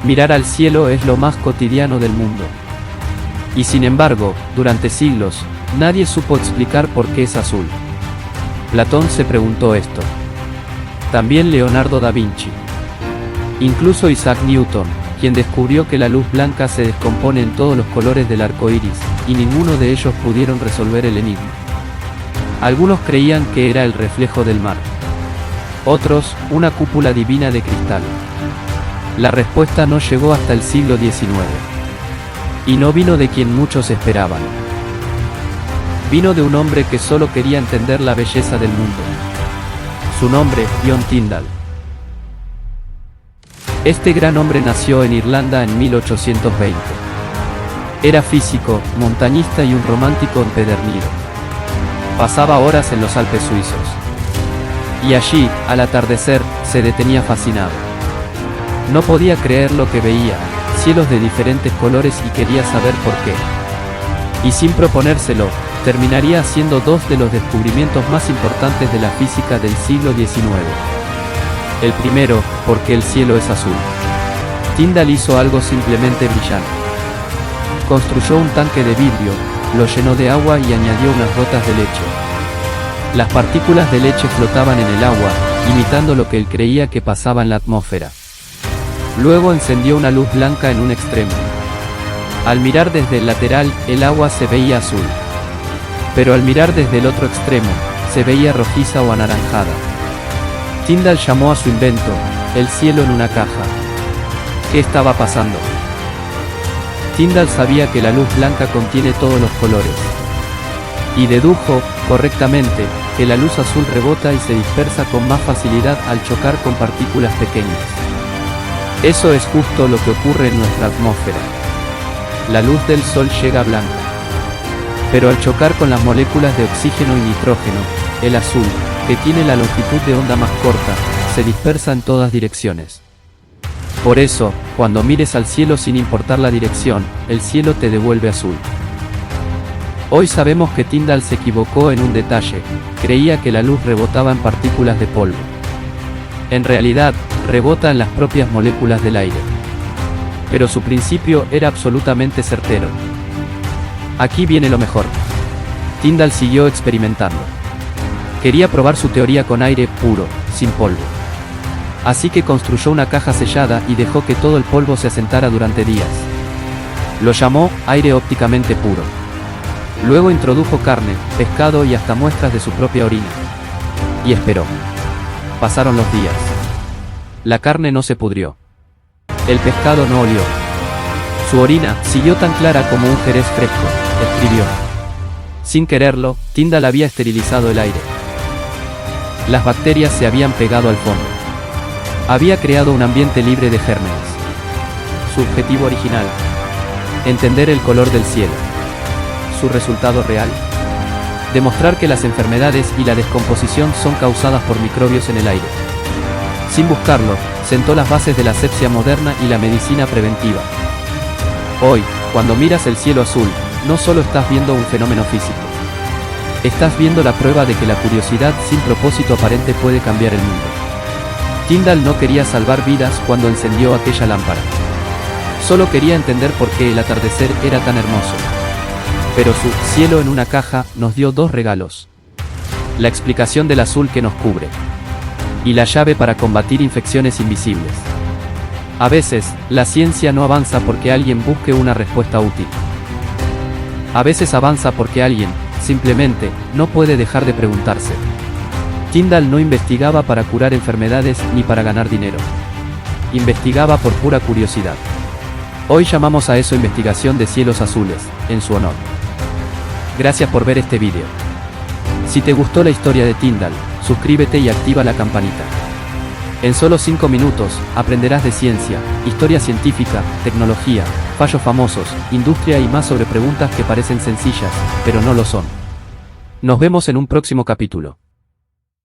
Mirar al cielo es lo más cotidiano del mundo. Y sin embargo, durante siglos, nadie supo explicar por qué es azul. Platón se preguntó esto. También Leonardo da Vinci. Incluso Isaac Newton, quien descubrió que la luz blanca se descompone en todos los colores del arco iris, y ninguno de ellos pudieron resolver el enigma. Algunos creían que era el reflejo del mar. Otros, una cúpula divina de cristal. La respuesta no llegó hasta el siglo XIX. Y no vino de quien muchos esperaban. Vino de un hombre que solo quería entender la belleza del mundo. Su nombre, John Tyndall. Este gran hombre nació en Irlanda en 1820. Era físico, montañista y un romántico empedernido. Pasaba horas en los Alpes suizos. Y allí, al atardecer, se detenía fascinado. No podía creer lo que veía, cielos de diferentes colores y quería saber por qué. Y sin proponérselo, terminaría haciendo dos de los descubrimientos más importantes de la física del siglo XIX. El primero, porque el cielo es azul. Tyndall hizo algo simplemente brillante. Construyó un tanque de vidrio, lo llenó de agua y añadió unas gotas de leche. Las partículas de leche flotaban en el agua, imitando lo que él creía que pasaba en la atmósfera. Luego encendió una luz blanca en un extremo. Al mirar desde el lateral, el agua se veía azul. Pero al mirar desde el otro extremo, se veía rojiza o anaranjada. Tyndall llamó a su invento, el cielo en una caja. ¿Qué estaba pasando? Tyndall sabía que la luz blanca contiene todos los colores. Y dedujo, correctamente, que la luz azul rebota y se dispersa con más facilidad al chocar con partículas pequeñas. Eso es justo lo que ocurre en nuestra atmósfera. La luz del sol llega blanca. Pero al chocar con las moléculas de oxígeno y nitrógeno, el azul, que tiene la longitud de onda más corta, se dispersa en todas direcciones. Por eso, cuando mires al cielo sin importar la dirección, el cielo te devuelve azul. Hoy sabemos que Tyndall se equivocó en un detalle, creía que la luz rebotaba en partículas de polvo. En realidad, rebota en las propias moléculas del aire. Pero su principio era absolutamente certero. Aquí viene lo mejor. Tyndall siguió experimentando. Quería probar su teoría con aire puro, sin polvo. Así que construyó una caja sellada y dejó que todo el polvo se asentara durante días. Lo llamó aire ópticamente puro. Luego introdujo carne, pescado y hasta muestras de su propia orina. Y esperó. Pasaron los días. La carne no se pudrió. El pescado no olió. Su orina siguió tan clara como un jerez fresco, escribió. Sin quererlo, Tyndall había esterilizado el aire. Las bacterias se habían pegado al fondo. Había creado un ambiente libre de gérmenes. Su objetivo original: entender el color del cielo. Su resultado real: demostrar que las enfermedades y la descomposición son causadas por microbios en el aire. Sin buscarlo, sentó las bases de la asepsia moderna y la medicina preventiva. Hoy, cuando miras el cielo azul, no solo estás viendo un fenómeno físico. Estás viendo la prueba de que la curiosidad sin propósito aparente puede cambiar el mundo. Tyndall no quería salvar vidas cuando encendió aquella lámpara. Solo quería entender por qué el atardecer era tan hermoso. Pero su cielo en una caja nos dio dos regalos: la explicación del azul que nos cubre y la llave para combatir infecciones invisibles. A veces, la ciencia no avanza porque alguien busque una respuesta útil. A veces avanza porque alguien, simplemente, no puede dejar de preguntarse. Tyndall no investigaba para curar enfermedades ni para ganar dinero. Investigaba por pura curiosidad. Hoy llamamos a eso investigación de cielos azules, en su honor. Gracias por ver este vídeo. Si te gustó la historia de Tyndall, suscríbete y activa la campanita. En solo 5 minutos, aprenderás de ciencia, historia científica, tecnología, fallos famosos, industria y más sobre preguntas que parecen sencillas, pero no lo son. Nos vemos en un próximo capítulo.